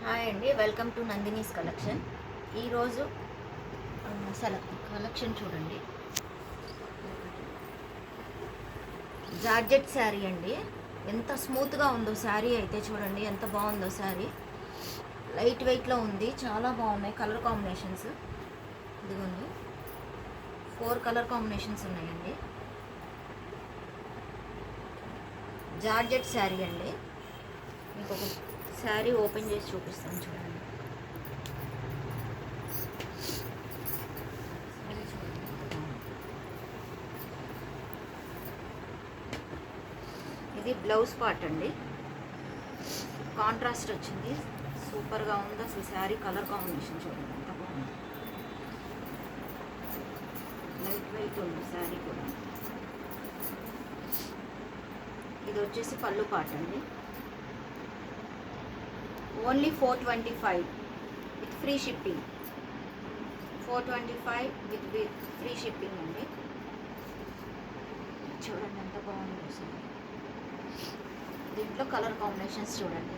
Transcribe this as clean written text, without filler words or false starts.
Hi అండి, welcome to Nandini's collection. ఈరోజు collection చూడండి. జార్జెట్ శారీ అండి. ఎంత స్మూత్గా ఉందో శారీ అయితే చూడండి, ఎంత బాగుందో శారీ. లైట్ వెయిట్లో ఉంది, చాలా బాగున్నాయి కలర్ కాంబినేషన్స్. ఇదిగోండి, 4 కలర్ కాంబినేషన్స్ ఉన్నాయండి. జార్జెట్ శారీ అండి. మీకు ఒక శారీ ఓపెన్ చేసి చూపిస్తాను చూడండి. ఇది బ్లౌజ్ పార్ట్ అండి. కాంట్రాస్ట్ వచ్చింది, సూపర్గా ఉంది అసలు. శారీ కలర్ కాంబినేషన్ చూడండి ఎంత బాగుంది. లైట్ వెయిట్ ఉంది శారీ కూడా. ఇది వచ్చేసి పళ్ళు పార్ట్ అండి. Only 425 with free shipping. 425 with free shipping అండి. చూడండి ఎంత బాగుందో సార్. దీంట్లో కలర్ కాంబినేషన్స్ చూడండి.